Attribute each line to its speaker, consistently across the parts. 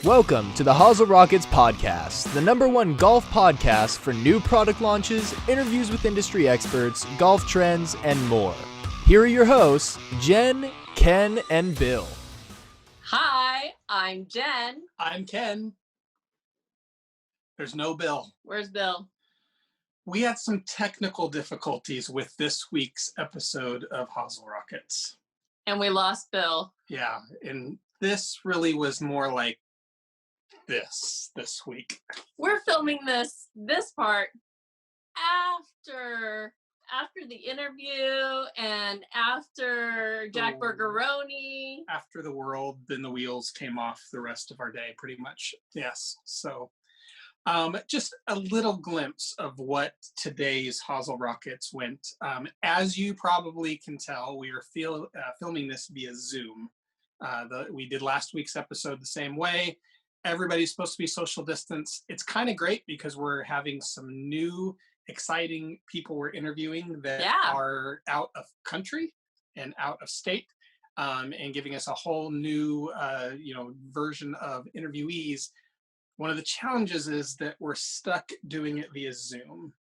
Speaker 1: Welcome to the Hosel Rockets Podcast, the #1 golf podcast for new product launches, interviews with industry experts, golf trends, and more. Here are your hosts, Jen, Ken, and Bill.
Speaker 2: Hi, I'm Jen.
Speaker 3: I'm Ken. There's no Bill.
Speaker 2: Where's Bill?
Speaker 3: We had some technical difficulties with this week's episode of Hosel Rockets.
Speaker 2: And we lost Bill.
Speaker 3: Yeah, and this really was more like this week.
Speaker 2: We're filming this part after the interview and after Jackburgeroni.
Speaker 3: After the world, then the wheels came off the rest of our day, pretty much. Yes, so just a little glimpse of what today's Hosel Rockets went. As you probably can tell, we are filming this via Zoom. We did last week's episode the same way. Everybody's supposed to be social distance. It's kind of great because we're having some new, exciting people we're interviewing that are out of country and out of state, and giving us a whole new, version of interviewees. One of the challenges is that we're stuck doing it via Zoom.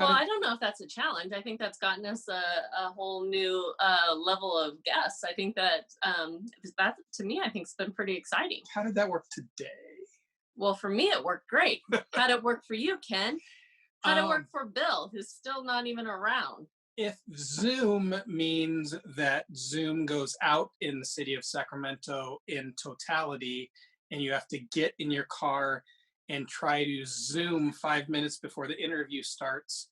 Speaker 2: I don't know if that's a challenge. I think that's gotten us a whole new level of guests. I think that, to me, I think it's been pretty exciting.
Speaker 3: How did that work today?
Speaker 2: Well, for me, it worked great. How'd it work for you, Ken? How'd it work for Bill, who's still not even around?
Speaker 3: If Zoom means that Zoom goes out in the city of Sacramento in totality, and you have to get in your car and try to Zoom 5 minutes before the interview starts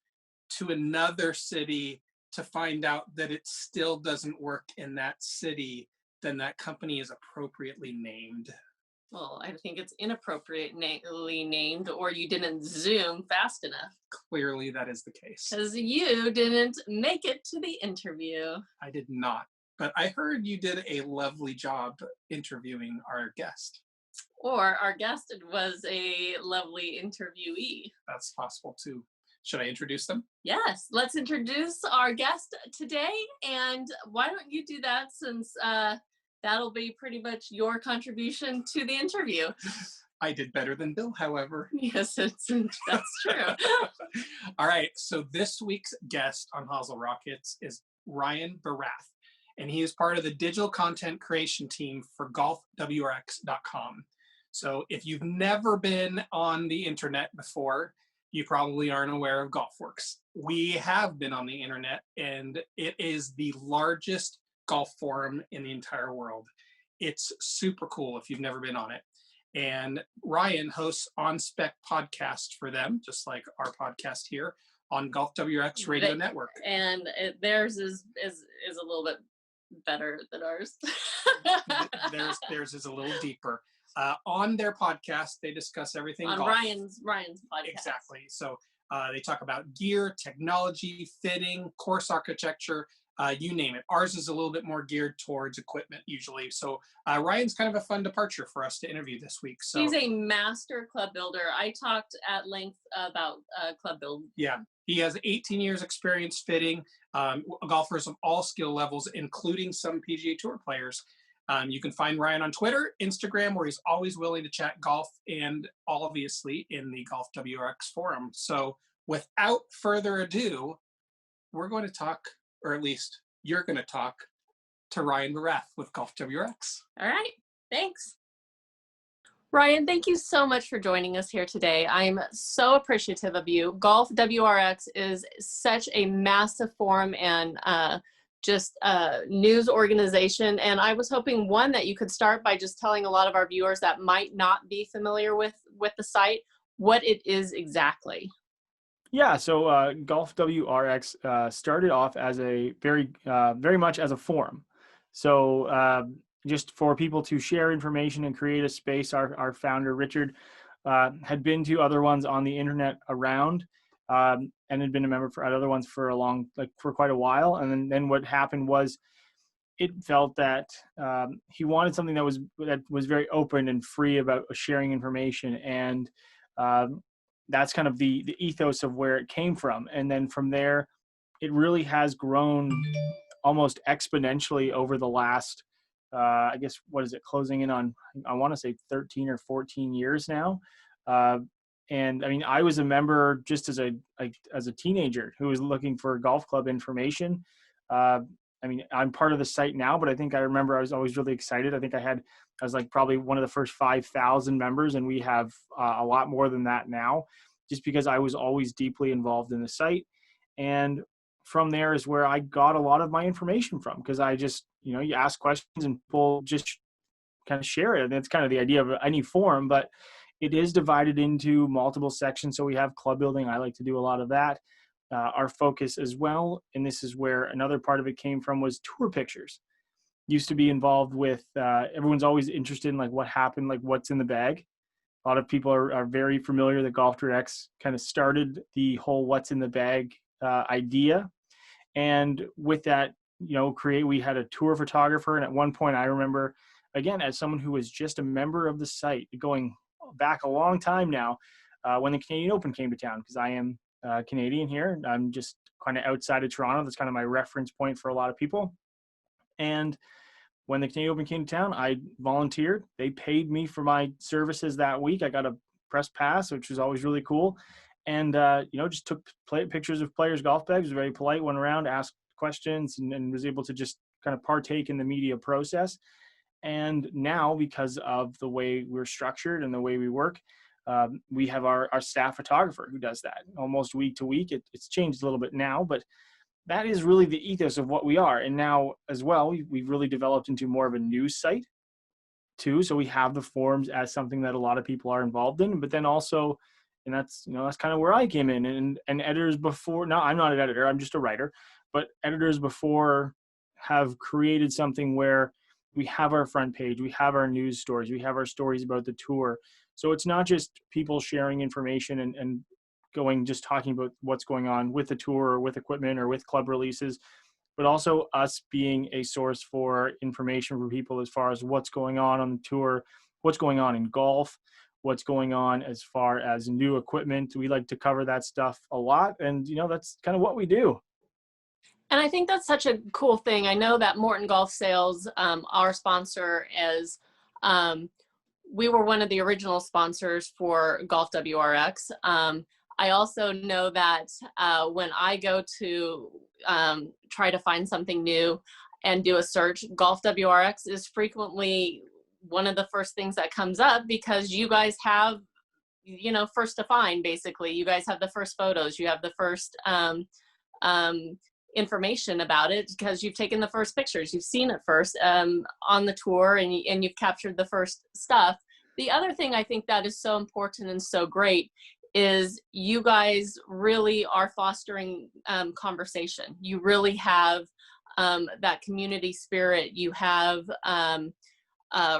Speaker 3: to another city to find out that it still doesn't work in that city, then that company is appropriately named.
Speaker 2: Well, I think it's inappropriately named, or you didn't Zoom fast enough.
Speaker 3: Clearly that is the case.
Speaker 2: Because you didn't make it to the interview.
Speaker 3: I did not, but I heard you did a lovely job interviewing our guest.
Speaker 2: Or our guest was a lovely interviewee.
Speaker 3: That's possible too. Should I introduce them?
Speaker 2: Yes, let's introduce our guest today. And why don't you do that, since that'll be pretty much your contribution to the interview.
Speaker 3: I did better than Bill, however.
Speaker 2: Yes, that's true.
Speaker 3: All right, so this week's guest on Hosel Rockets is Ryan Barath, and he is part of the digital content creation team for GolfWRX.com. So if you've never been on the internet before, you probably aren't aware of GolfWRX. We have been on the internet, and it is the largest golf forum in the entire world. It's super cool if you've never been on it. And Ryan hosts On Spec podcast for them, just like our podcast here on GolfWRX Radio Network.
Speaker 2: And theirs is a little bit better than ours.
Speaker 3: Theirs is a little deeper. On their podcast, they discuss everything
Speaker 2: on
Speaker 3: golf.
Speaker 2: Ryan's podcast.
Speaker 3: Exactly. So they talk about gear, technology, fitting, course architecture, you name it. Ours is a little bit more geared towards equipment usually. So Ryan's kind of a fun departure for us to interview this week. So
Speaker 2: he's a master club builder. I talked at length about club build.
Speaker 3: Yeah, he has 18 years experience fitting golfers of all skill levels, including some PGA Tour players. You can find Ryan on Twitter, Instagram, where he's always willing to chat golf, and obviously in the GolfWRX forum. So without further ado, we're going to talk, or at least you're going to talk to Ryan Barath with GolfWRX.
Speaker 2: All right. Thanks. Ryan, thank you so much for joining us here today. I'm so appreciative of you. GolfWRX is such a massive forum and just a news organization. And I was hoping, one, that you could start by just telling a lot of our viewers that might not be familiar with the site, what it is exactly.
Speaker 4: Yeah, so GolfWRX started off as a very much as a forum. So just for people to share information and create a space. Our founder, Richard, had been to other ones on the internet around and had been a member for other ones for for quite a while. And then what happened was it felt that he wanted something that was very open and free about sharing information. And that's kind of the ethos of where it came from. And then from there, it really has grown almost exponentially over the last I guess, what is it, closing in on, I want to say 13 or 14 years now. And I mean, I was a member just as a teenager who was looking for golf club information. I mean, I'm part of the site now, but I think I remember I was always really excited. I was like probably one of the first 5,000 members, and we have a lot more than that now, just because I was always deeply involved in the site. And from there is where I got a lot of my information from, because I just, you ask questions and people just kind of share it. And that's kind of the idea of any forum, but it is divided into multiple sections. So we have club building. I like to do a lot of that. Our focus as well, and this is where another part of it came from, was tour pictures. Used to be involved with, everyone's always interested in like what happened, like what's in the bag. A lot of people are very familiar that GolfWRX kind of started the whole what's in the bag idea. And with that, we had a tour photographer. And at one point I remember, again, as someone who was just a member of the site going back a long time now, when the Canadian Open came to town, because I am Canadian here. I'm just kind of outside of Toronto. That's kind of my reference point for a lot of people. And when the Canadian Open came to town, I volunteered. They paid me for my services that week. I got a press pass, which was always really cool. And, just took pictures of players' golf bags, was very polite, went around, asked questions, and was able to just kind of partake in the media process. And now, because of the way we're structured and the way we work, we have our staff photographer who does that almost week to week. It's changed a little bit now, but that is really the ethos of what we are. And now as well, we've really developed into more of a news site too. So we have the forums as something that a lot of people are involved in, but then also, and that's kind of where I came in, and editors before, no, I'm not an editor, I'm just a writer, but editors before have created something where we have our front page, we have our news stories, we have our stories about the tour. So it's not just people sharing information and just talking about what's going on with the tour or with equipment or with club releases, but also us being a source for information for people as far as what's going on the tour, what's going on in golf, what's going on as far as new equipment. We like to cover that stuff a lot, and that's kind of what we do.
Speaker 2: And I think that's such a cool thing. I know that Morton Golf Sales, our sponsor, is we were one of the original sponsors for GolfWRX. I also know that when I go to try to find something new and do a search, GolfWRX is frequently one of the first things that comes up, because you guys have, first to find, basically. You guys have the first photos, you have the first information about it, because you've taken the first pictures, you've seen it first on the tour, and you've captured the first stuff. The other thing I think that is so important and so great is you guys really are fostering conversation. You really have that community spirit. You have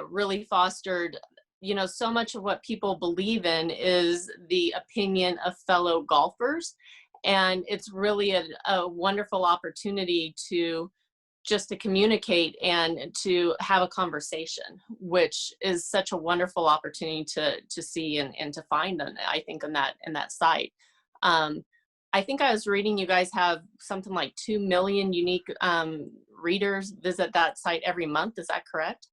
Speaker 2: really fostered, so much of what people believe in is the opinion of fellow golfers. And it's really a wonderful opportunity to communicate and to have a conversation, which is such a wonderful opportunity to see and to find, I think, in that site. I think I was reading you guys have something like 2 million unique readers visit that site every month. Is that correct?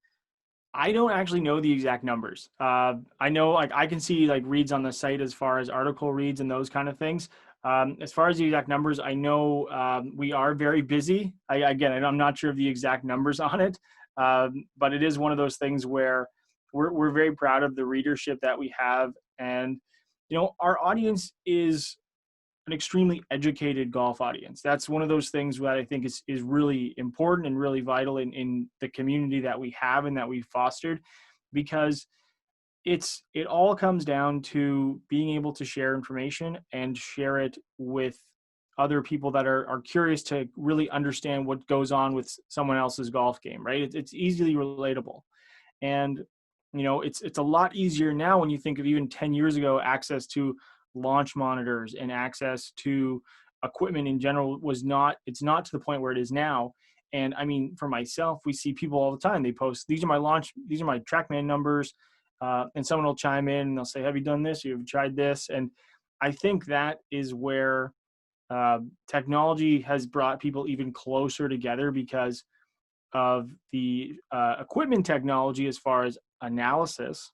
Speaker 4: I don't actually know the exact numbers. I know, like, I can see like reads on the site as far as article reads and those kind of things. As far as the exact numbers, I know we are very busy. I'm not sure of the exact numbers on it, but it is one of those things where we're very proud of the readership that we have. And, our audience is an extremely educated golf audience. That's one of those things that I think is really important and really vital in the community that we have and that we've fostered, because it all comes down to being able to share information and share it with other people that are curious to really understand what goes on with someone else's golf game, right? It's easily relatable. And, it's a lot easier now when you think of even 10 years ago, access to launch monitors and access to equipment in general it's not to the point where it is now. And I mean, for myself, we see people all the time. They post, these are my TrackMan numbers. And someone will chime in and they'll say, have you done this? Have you tried this? And I think that is where technology has brought people even closer together, because of the equipment technology as far as analysis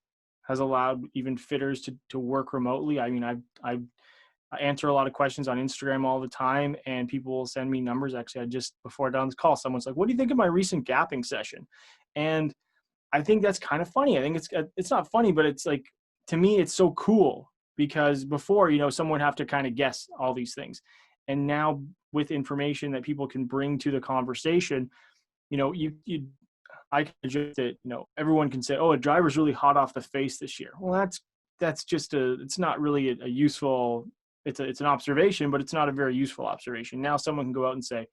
Speaker 4: has allowed even fitters to work remotely. I mean, I answer a lot of questions on Instagram all the time, and people will send me numbers. Actually, I just, before I got on this call, someone's like, what do you think of my recent gapping session? And I think that's kind of funny. I think it's not funny, but it's like, to me, it's so cool, because before, someone would have to kind of guess all these things. And now with information that people can bring to the conversation, I can just that, everyone can say, oh, a driver's really hot off the face this year. Well, that's just it's not really a useful, it's an observation, but it's not a very useful observation. Now someone can go out and say,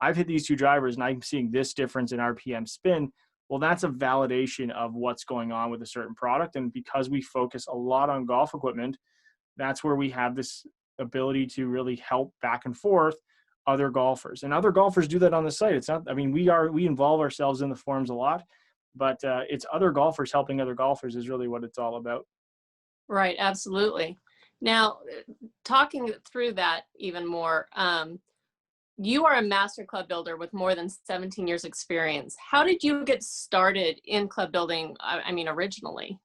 Speaker 4: I've hit these two drivers and I'm seeing this difference in RPM spin. Well, that's a validation of what's going on with a certain product. And because we focus a lot on golf equipment, that's where we have this ability to really help back and forth other golfers, and other golfers do that on the site. It's not, I mean, we involve ourselves in the forums a lot, but it's other golfers helping other golfers is really what it's all about.
Speaker 2: Right. Absolutely. Now, talking through that even more, you are a master club builder with more than 17 years experience. How did you get started in club building? I mean, originally?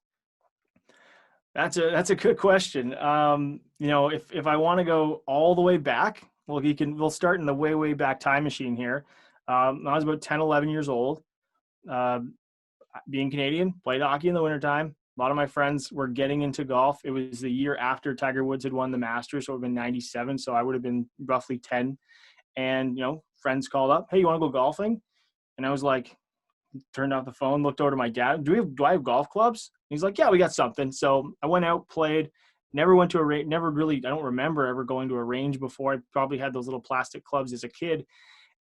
Speaker 4: That's a good question. If I want to go all the way back, well, we'll start in the way back time machine here. I was about 10, 11 years old. Being Canadian, played hockey in the wintertime. A lot of my friends were getting into golf. It was the year after Tiger Woods had won the Masters, so it would have been 97. So I would have been roughly 10. And, friends called up, hey, you want to go golfing? And I was like, turned off the phone, looked over to my dad. Do I have golf clubs? And he's like, yeah, we got something. So I went out, played, never went to a range, I don't remember ever going to a range before. I probably had those little plastic clubs as a kid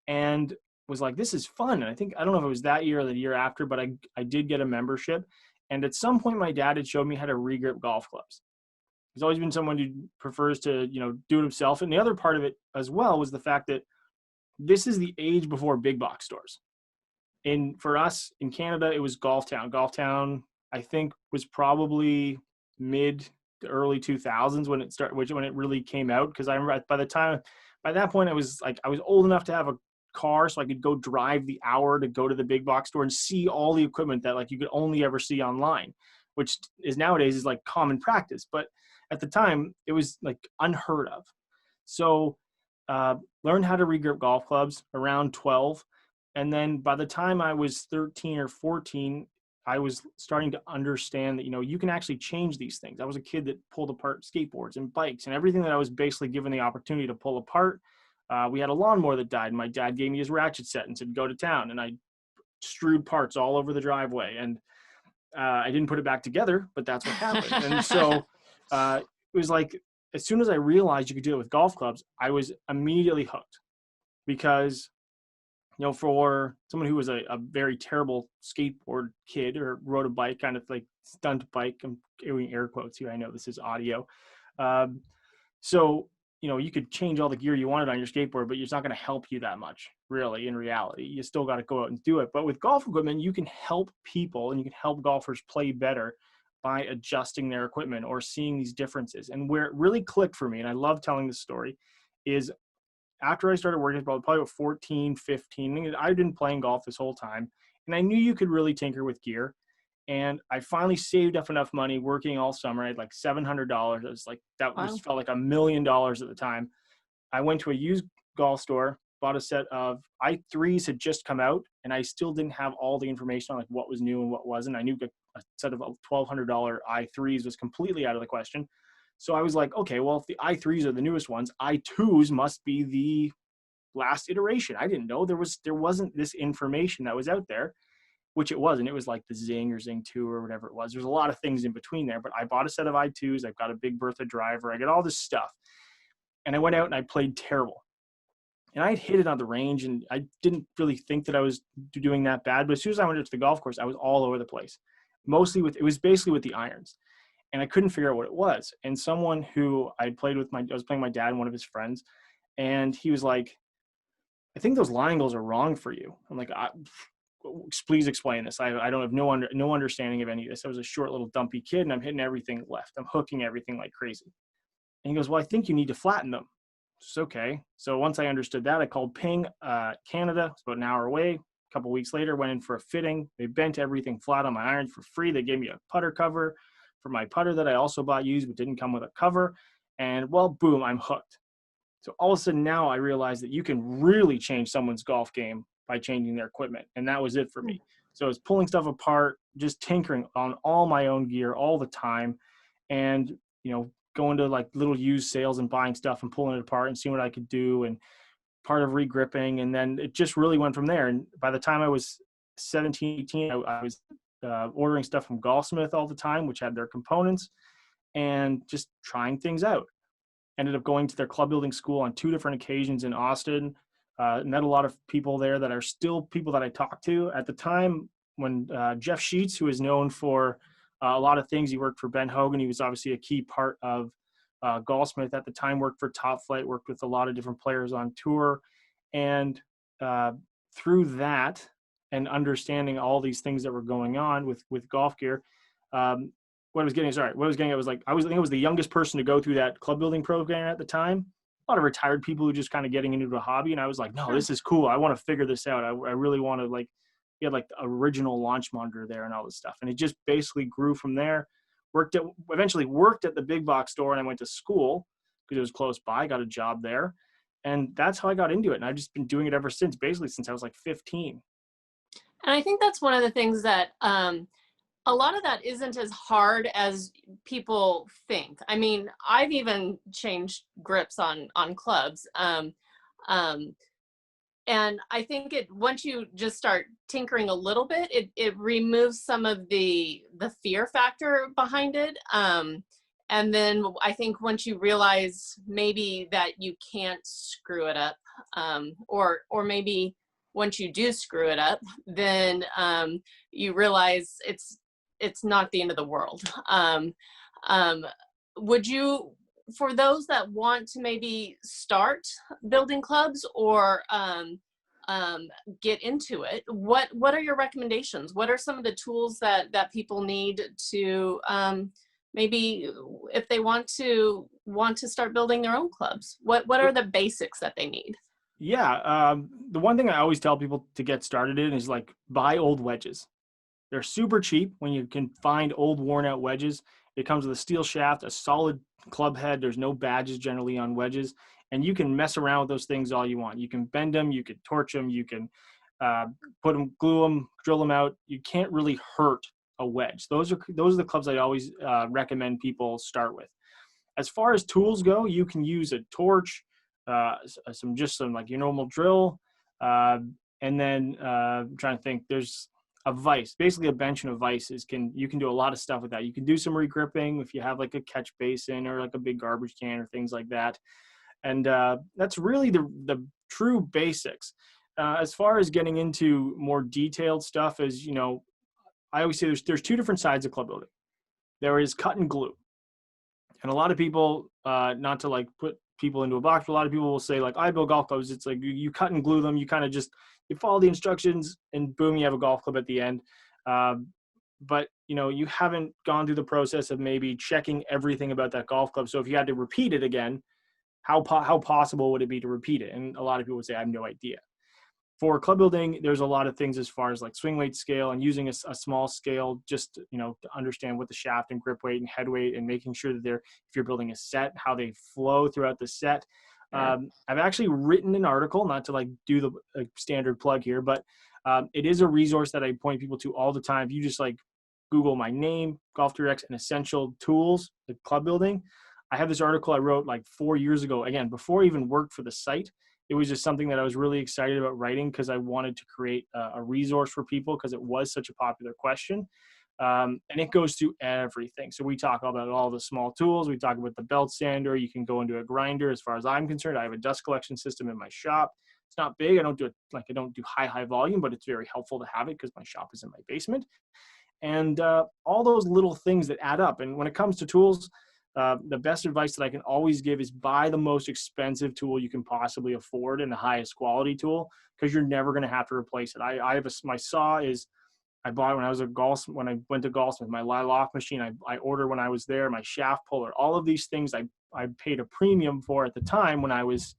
Speaker 4: and was like, this is fun. And I don't know if it was that year or the year after, but I did get a membership. And at some point my dad had showed me how to regrip golf clubs. He's always been someone who prefers to, do it himself. And the other part of it as well was the fact that this is the age before big box stores. And for us in Canada, it was Golf Town. Golf Town, I think, was probably mid to early 2000s when it started, when it really came out. Because I remember by that point, I was old enough to have a car, so I could go drive the hour to go to the big box store and see all the equipment that you could only ever see online, which is nowadays is common practice. But at the time, it was unheard of. So learned how to regrip golf clubs around 12. And then by the time I was 13 or 14, I was starting to understand that, you can actually change these things. I was a kid that pulled apart skateboards and bikes and everything that I was basically given the opportunity to pull apart. We had a lawnmower that died, and my dad gave me his ratchet set and said, go to town. And I strewed parts all over the driveway. And I didn't put it back together, but that's what happened. And so it was as soon as I realized you could do it with golf clubs, I was immediately hooked, because for someone who was a very terrible skateboard kid or rode a bike, kind of stunt bike, I'm doing air quotes here, I know this is audio. So, you could change all the gear you wanted on your skateboard, but it's not going to help you that much, really, in reality. You still got to go out and do it. But with golf equipment, you can help people and you can help golfers play better by adjusting their equipment or seeing these differences. And where it really clicked for me, and I love telling this story, is after I started working, probably about 14, 15, I'd been playing golf this whole time, and I knew you could really tinker with gear. And I finally saved up enough money working all summer. I had $700. It was just felt like $1 million at the time. I went to a used golf store, bought a set of i3s had just come out, and I still didn't have all the information on what was new and what wasn't. I knew a set of $1,200 i3s was completely out of the question. So I was like, okay, well, if the i3s are the newest ones, i2s must be the last iteration. I didn't know there wasn't this information that was out there, which it wasn't. It was the Zing or Zing 2 or whatever it was. There's a lot of things in between there, but I bought a set of i2s. I've got a Big Bertha driver. I got all this stuff. And I went out and I played terrible. And I had hit it on the range, and I didn't really think that I was doing that bad. But as soon as I went to the golf course, I was all over the place. It was basically with the irons. And I couldn't figure out what it was. And someone who I was playing my dad and one of his friends, and he was like, I think those line angles are wrong for you. I'm like, please explain this. I don't have no understanding of any of this. I was a short little dumpy kid, and I'm hitting everything left. I'm hooking everything like crazy. And he goes, well, I think you need to flatten them. It's okay. So once I understood that, I called Ping, Canada. It's about an hour away. couple weeks later, went in for a fitting. They bent everything flat on my irons for free. They gave me a putter cover for my putter that I also bought used, but didn't come with a cover. And well, boom, I'm hooked. So all of a sudden now I realized that you can really change someone's golf game by changing their equipment. And that was it for me. So I was pulling stuff apart, just tinkering on all my own gear all the time. And, going to like little used sales and buying stuff and pulling it apart and seeing what I could do, and part of regripping. And then it just really went from there. And by the time I was 17, 18, I was ordering stuff from Golfsmith all the time, which had their components, and just trying things out. Ended up going to their club building school on 2 different occasions in Austin. Met a lot of people there that are still people that I talk to. At the time when Jeff Sheets, who is known for a lot of things, he worked for Ben Hogan. He was obviously a key part of Golfsmith at the time, worked for Top Flight, worked with a lot of different players on tour. And through that and understanding all these things that were going on with golf gear, what I was getting at was like, I think I was the youngest person to go through that club building program at the time. A lot of retired people who just kind of getting into a hobby. And I was like, no, this is cool. I want to figure this out. I really want to he had like the original launch monitor there and all this stuff. And it just basically grew from there. Eventually worked at the big box store, and I went to school because it was close by, got a job there. And that's how I got into it. And I've just been doing it ever since, basically since I was like 15.
Speaker 2: And I think that's one of the things that a lot of that isn't as hard as people think. I mean, I've even changed grips on clubs. And I think once you just start tinkering a little bit, it removes some of the fear factor behind it. And then I think once you realize maybe that you can't screw it up, or maybe once you do screw it up, then you realize it's not the end of the world. Would you, for those that want to maybe start building clubs or get into it, what are your recommendations? What are some of the tools that people need to maybe if they want to start building their own clubs? What are the basics that they need?
Speaker 4: Yeah, the one thing I always tell people to get started in is like buy old wedges. They're super cheap when you can find old worn out wedges. It comes with a steel shaft, a solid club head. There's no badges generally on wedges, and you can mess around with those things all you want. You can bend them, you can torch them, you can put them, glue them, drill them out. You can't really hurt a wedge. Those are the clubs I always recommend people start with. As far as tools go, you can use a torch, some like your normal drill, and then I'm trying to think. There's a vise, basically a bench and a vise you can do a lot of stuff with that. You can do some regripping if you have like a catch basin or like a big garbage can or things like that. And that's really the true basics. As far as getting into more detailed stuff, as you know, I always say there's 2 different sides of club building. There is cut and glue. And a lot of people, not to like put people into a box, but a lot of people will say like, I build golf clubs. It's like you cut and glue them. You kind of you follow the instructions and boom, you have a golf club at the end. But you haven't gone through the process of maybe checking everything about that golf club. So if you had to repeat it again, how possible would it be to repeat it? And a lot of people would say, I have no idea. For club building, there's a lot of things as far as like swing weight scale and using a small scale just to understand what the shaft and grip weight and head weight, and making sure that if you're building a set, how they flow throughout the set. I've actually written an article, not to like do the standard plug here, but it is a resource that I point people to all the time. If you just like Google my name, GolfWRX, and essential tools, like club building, I have this article I wrote like 4 years ago, again, before I even worked for the site. It was just something that I was really excited about writing because I wanted to create a resource for people because it was such a popular question. And it goes through everything. So we talk about all the small tools. We talk about the belt sander. You can go into a grinder. As far as I'm concerned, I have a dust collection system in my shop. It's not big. I don't do high volume, but it's very helpful to have it because my shop is in my basement. And all those little things that add up. And when it comes to tools, the best advice that I can always give is buy the most expensive tool you can possibly afford and the highest quality tool, because you're never going to have to replace it. My saw I bought when I went to Golfsmith. My lock machine I ordered when I was there. My shaft puller, all of these things I paid a premium for at the time when I was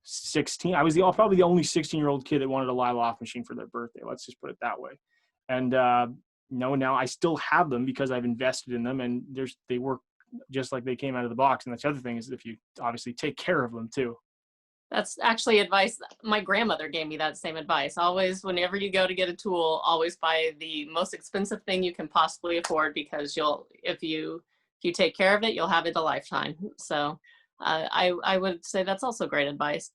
Speaker 4: 16. I was probably the only 16-year-old kid that wanted a live loft machine for their birthday. Let's just put it that way. And now I still have them because I've invested in them, and they work just like they came out of the box. And that's the other thing is if you obviously take care of them too.
Speaker 2: That's actually advice. My grandmother gave me that same advice. Always, whenever you go to get a tool, always buy the most expensive thing you can possibly afford, because if you take care of it, you'll have it a lifetime. So I would say that's also great advice.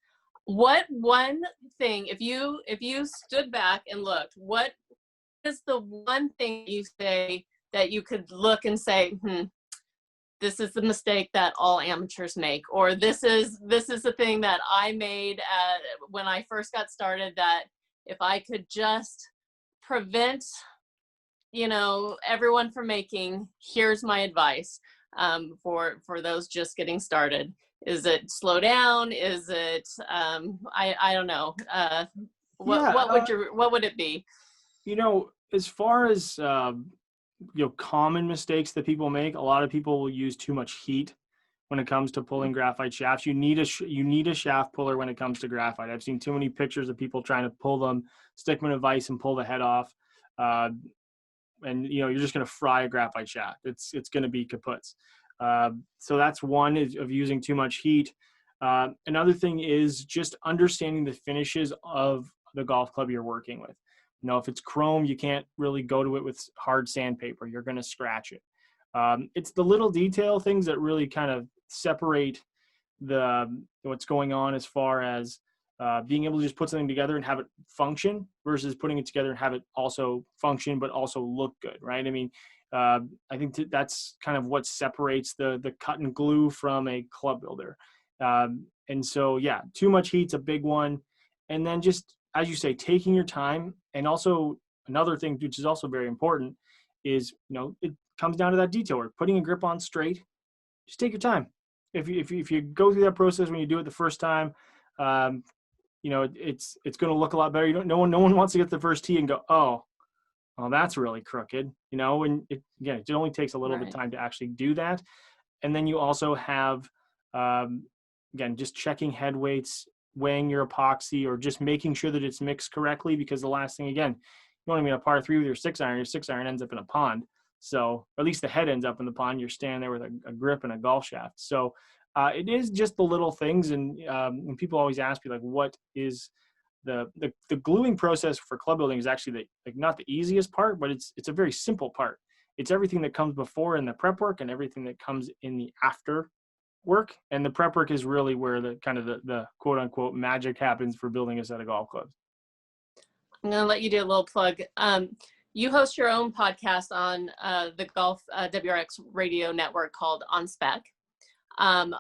Speaker 2: What one thing, if you stood back and looked, what is the one thing you say that you could look and say, this is the mistake that all amateurs make, or this is the thing that I made when I first got started, that if I could just prevent, everyone from making, here's my advice for those just getting started. Is it slow down? Is it, I don't know. What would it be?
Speaker 4: As far as, common mistakes that people make, a lot of people will use too much heat when it comes to pulling graphite shafts. You need a shaft puller when it comes to graphite. I've seen too many pictures of people trying to pull them, stick them in a vise and pull the head off. And you're just going to fry a graphite shaft. It's going to be kaputs. So that's one of using too much heat. Another thing is just understanding the finishes of the golf club you're working with. If it's chrome, you can't really go to it with hard sandpaper. You're going to scratch it. It's the little detail things that really kind of separate what's going on as far as being able to just put something together and have it function versus putting it together and have it also function but also look good, right? I mean, I think that's kind of what separates the cut and glue from a club builder. And so, yeah, too much heat's a big one. And then just, as you say, taking your time. And also another thing, which is also very important, is, it comes down to that detail work, putting a grip on straight. Just take your time. If you go through that process when you do it the first time, it's going to look a lot better. No one wants to get the first tee and go, oh, that's really crooked, and it only takes a little bit of time to actually do that. And then you also have, again, just checking head weights, weighing your epoxy, or just making sure that it's mixed correctly, because the last thing, again, you want to be in a par 3 with your 6-iron ends up in a pond. So, or at least the head ends up in the pond. You're standing there with a grip and a golf shaft. So it is just the little things. And people always ask me, like, what is the gluing process for club building is actually not the easiest part, but it's a very simple part. It's everything that comes before in the prep work and everything that comes in the after work. And the prep work is really where the kind of the quote unquote magic happens for building a set of golf clubs.
Speaker 2: I'm going to let you do a little plug. You host your own podcast on the Golf WRX radio network called On Spec.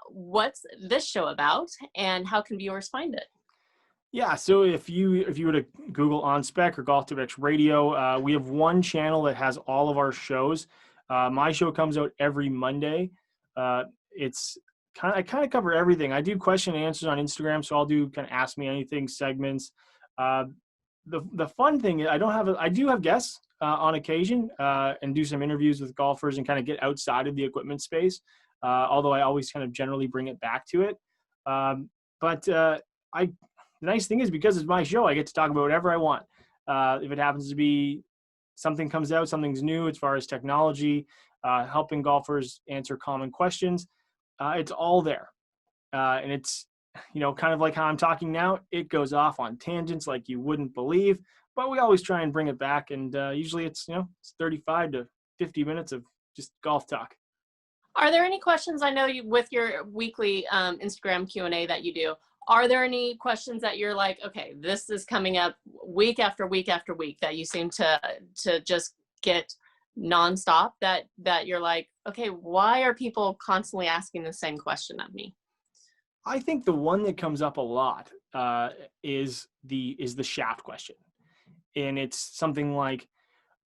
Speaker 2: What's this show about, and how can viewers find it?
Speaker 4: Yeah, so if you were to Google On Spec or Golf WRX Radio, we have one channel that has all of our shows. My show comes out every Monday. I kind of cover everything. I do question and answers on Instagram, so I'll do kind of ask me anything segments. The fun thing is I do have guests on occasion and do some interviews with golfers and kind of get outside of the equipment space. Although I always kind of generally bring it back to it. The nice thing is, because it's my show, I get to talk about whatever I want. If it happens to be something comes out, something's new as far as technology, helping golfers answer common questions, it's all there. And it's, kind of like how I'm talking now, it goes off on tangents like you wouldn't believe, but we always try and bring it back. And usually it's 35 to 50 minutes of just golf talk.
Speaker 2: Are there any questions? I know you, with your weekly Instagram Q&A that you do, are there any questions that you're like, okay, this is coming up week after week after week, that you seem to just get nonstop, that you're like, okay, why are people constantly asking the same question of me?
Speaker 4: I think the one that comes up a lot is the shaft question. And it's something like,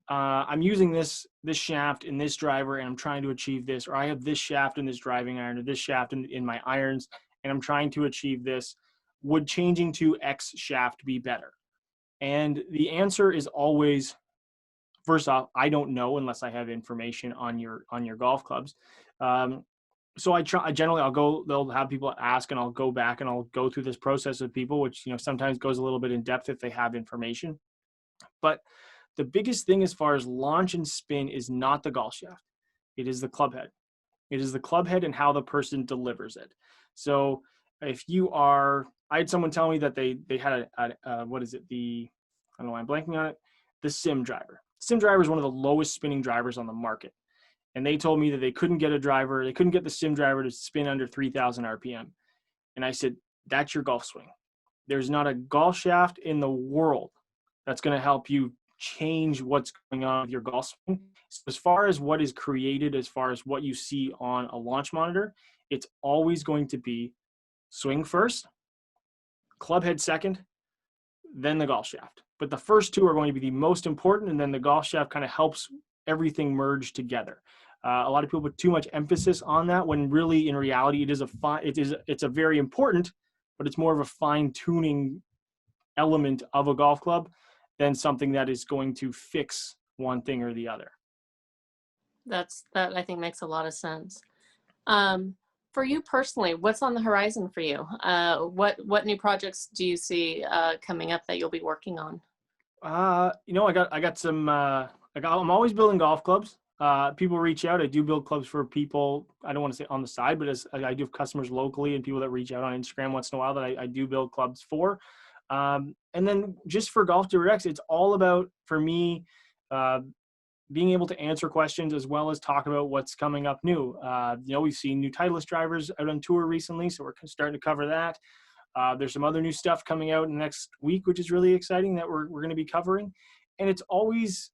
Speaker 4: I'm using this shaft in this driver and I'm trying to achieve this, or I have this shaft in this driving iron, or this shaft in my irons, and I'm trying to achieve this. Would changing to X shaft be better? And the answer is always, first off, I don't know unless I have information on your golf clubs. so I generally, they'll have people ask, and I'll go back and I'll go through this process with people, which, sometimes goes a little bit in depth if they have information. But the biggest thing as far as launch and spin is not the golf shaft. It is the club head. It is the club head and how the person delivers it. So if I had someone tell me that they had what is it? I don't know why I'm blanking on it. The sim driver. Sim driver is one of the lowest spinning drivers on the market. And they told me that they couldn't get the sim driver to spin under 3,000 RPM. And I said, that's your golf swing. There's not a golf shaft in the world that's going to help you change what's going on with your golf swing. So as far as what is created, as far as what you see on a launch monitor, it's always going to be swing first, club head second, then the golf shaft. But the first two are going to be the most important, and then the golf shaft kind of helps everything merge together. A lot of people put too much emphasis on that, when really, in reality, it's a very important, but it's more of a fine-tuning element of a golf club than something that is going to fix one thing or the other. That
Speaker 2: I think makes a lot of sense. For you personally, what's on the horizon for you? What new projects do you see coming up that you'll be working on?
Speaker 4: I got some. I'm always building golf clubs. People reach out. I do build clubs for people. I don't want to say on the side, but as I do have customers locally and people that reach out on Instagram once in a while that I do build clubs for. And then just for GolfWRX, it's all about, for me, being able to answer questions as well as talk about what's coming up new. We've seen new Titleist drivers out on tour recently, so we're starting to cover that. There's some other new stuff coming out in the next week, which is really exciting that we're going to be covering. And it's always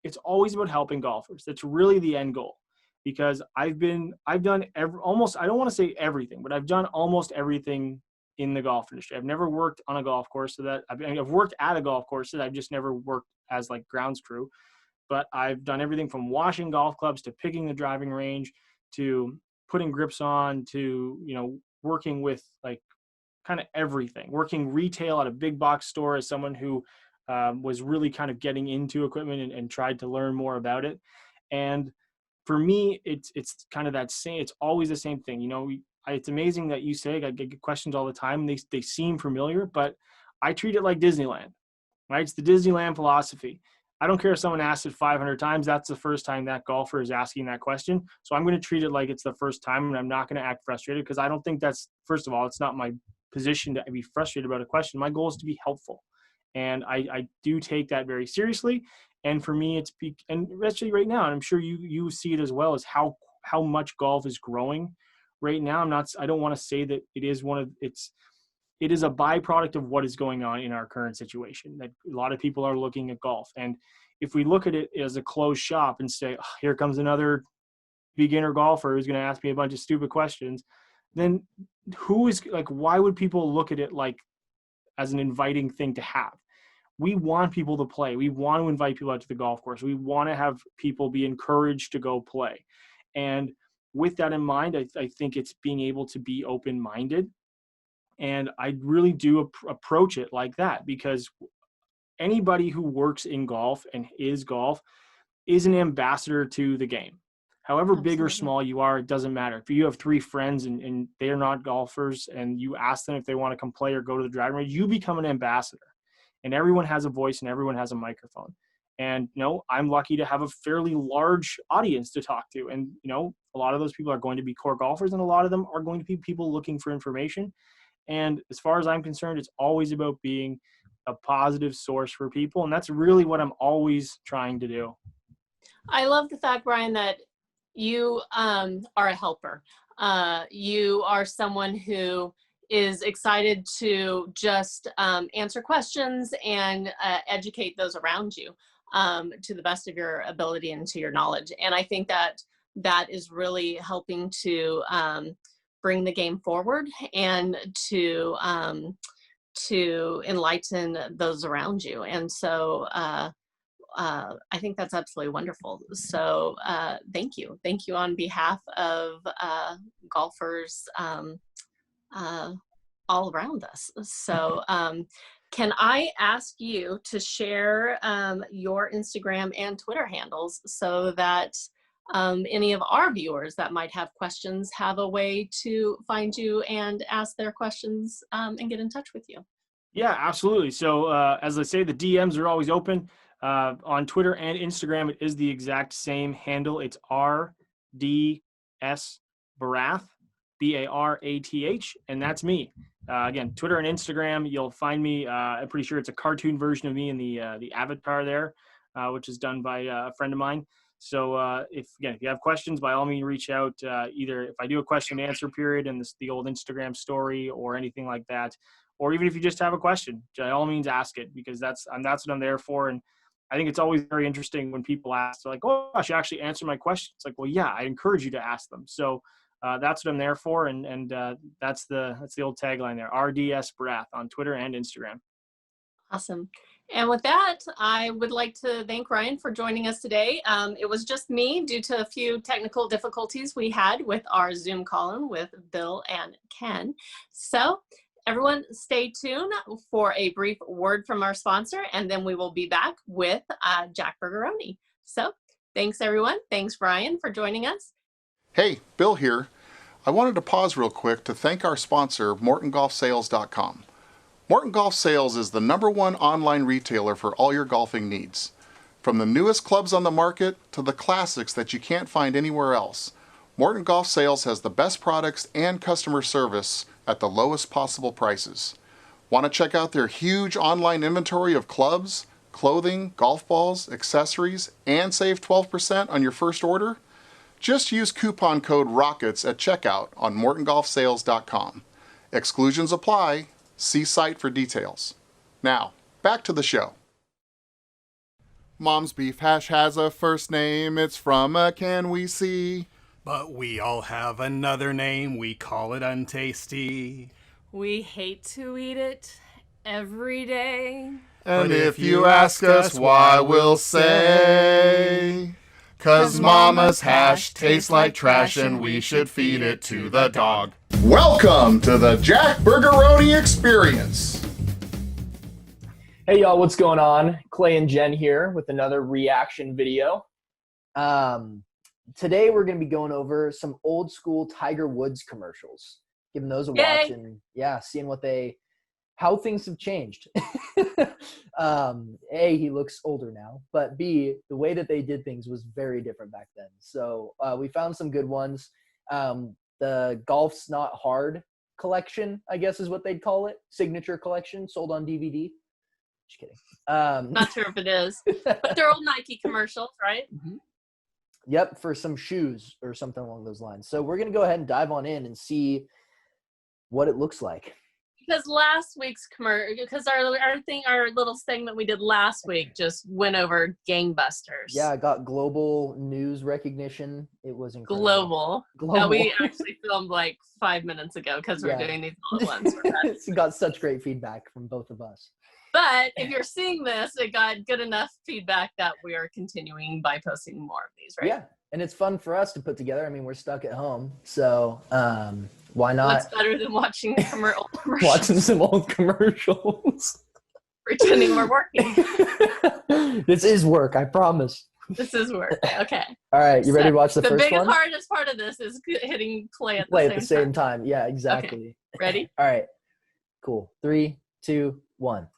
Speaker 4: about helping golfers. That's really the end goal, because I've done almost, I don't want to say everything, but I've done almost everything in the golf industry. I've never worked on a golf course, I've worked at a golf course. I've just never worked as like grounds crew. But I've done everything from washing golf clubs to picking the driving range to putting grips on to, working with like kind of everything, working retail at a big box store as someone who was really kind of getting into equipment and tried to learn more about it. And for me, it's kind of that same, it's always the same thing. It's amazing that you say, I get questions all the time. They seem familiar, but I treat it like Disneyland, right? It's the Disneyland philosophy. I don't care if someone asks it 500 times. That's the first time that golfer is asking that question. So I'm going to treat it like it's the first time, and I'm not going to act frustrated, because I don't think first of all, it's not my position to be frustrated about a question. My goal is to be helpful. And I do take that very seriously. And for me, and especially right now, and I'm sure you see it as well, as how much golf is growing right now. I don't want to say that it is it is a byproduct of what is going on in our current situation, that a lot of people are looking at golf. And if we look at it as a closed shop and say, oh, here comes another beginner golfer who's going to ask me a bunch of stupid questions, then why would people look at it like as an inviting thing to have? We want people to play. We want to invite people out to the golf course. We want to have people be encouraged to go play. And with that in mind, I think it's being able to be open-minded. And I really do approach it like that, because anybody who works in golf and is an ambassador to the game. However Absolutely. Big or small you are, it doesn't matter. If you have 3 friends and they're not golfers, and you ask them if they want to come play or go to the driving range, you become an ambassador. And everyone has a voice and everyone has a microphone. And, I'm lucky to have a fairly large audience to talk to. And, a lot of those people are going to be core golfers, and a lot of them are going to be people looking for information. And as far as I'm concerned, it's always about being a positive source for people. And that's really what I'm always trying to do.
Speaker 2: I love the fact, Brian, that you are a helper. You are someone who is excited to just answer questions and educate those around you to the best of your ability and to your knowledge. And I think that is really helping to bring the game forward and to enlighten those around you. And so I think that's absolutely wonderful. So thank you on behalf of golfers all around us. So can I ask you to share your Instagram and Twitter handles so that any of our viewers that might have questions have a way to find you and ask their questions and get in touch with you.
Speaker 4: Yeah, absolutely. So as I say, the DMs are always open. On Twitter and Instagram, it is the exact same handle. It's RDS Barath, Barath, and that's me. Again, Twitter and Instagram, you'll find me. I'm pretty sure it's a cartoon version of me in the avatar there, which is done by a friend of mine. So if you have questions, by all means, reach out. Either if I do a question and answer period in the old Instagram story or anything like that, or even if you just have a question, by all means, ask it, because that's what I'm there for. And I think it's always very interesting when people ask, like, "Oh, I should actually answer my question." It's like, well, yeah, I encourage you to ask them. So that's what I'm there for, and that's the old tagline there: RDS Barath on Twitter and Instagram.
Speaker 2: Awesome. And with that, I would like to thank Ryan for joining us today. It was just me due to a few technical difficulties we had with our Zoom call-in with Bill and Ken. So everyone stay tuned for a brief word from our sponsor, and then we will be back with Jackburgeroni. So thanks, everyone. Thanks, Ryan, for joining us.
Speaker 5: Hey, Bill here. I wanted to pause real quick to thank our sponsor, MortonGolfSales.com. Morton Golf Sales is the #1 online retailer for all your golfing needs. From the newest clubs on the market to the classics that you can't find anywhere else, Morton Golf Sales has the best products and customer service at the lowest possible prices. Want to check out their huge online inventory of clubs, clothing, golf balls, accessories, and save 12% on your first order? Just use coupon code ROCKETS at checkout on MortonGolfSales.com. Exclusions apply. See site for details. Now, back to the show. Mom's Beef Hash has a first name. It's from a Can We See.
Speaker 6: But we all have another name. We call it untasty.
Speaker 7: We hate to eat it every day.
Speaker 5: And if you ask us why, we'll say, 'cause Mama's hash tastes like trash and we should feed it to the dog. Welcome to the Jackburgeroni Experience.
Speaker 1: Hey y'all, what's going on? Clay and Jen here with another reaction video. Today we're going to be going over some old school Tiger Woods commercials, giving those a watch and seeing how things have changed. A, he looks older now, but B, the way that they did things was very different back then. So we found some good ones. The Golf's Not Hard collection, I guess is what they'd call it. Signature collection, sold on DVD. Just kidding.
Speaker 2: Not sure if it is, but they're old Nike commercials, right?
Speaker 1: Mm-hmm. Yep, for some shoes or something along those lines. So we're going to go ahead and dive on in and see what it looks like.
Speaker 2: Because last week's our little segment we did last week just went over gangbusters.
Speaker 1: Yeah, it got global news recognition. It was incredible.
Speaker 2: Global. That we actually filmed like 5 minutes ago because we're doing these all at once.
Speaker 1: It got such great feedback from both of us.
Speaker 2: But if you're seeing this, it got good enough feedback that we are continuing by posting more of these, right?
Speaker 1: Yeah, and it's fun for us to put together. I mean, we're stuck at home, so why not?
Speaker 2: What's better than watching old commercials?
Speaker 1: Watching some old commercials.
Speaker 2: Pretending we're working.
Speaker 1: This is work, I promise.
Speaker 2: This is work. Okay.
Speaker 1: All right, you ready to watch the first one?
Speaker 2: The hardest part of this is hitting play at
Speaker 1: the same time. Yeah, exactly.
Speaker 2: Okay. Ready?
Speaker 1: All right. Cool. 3, 2, 1.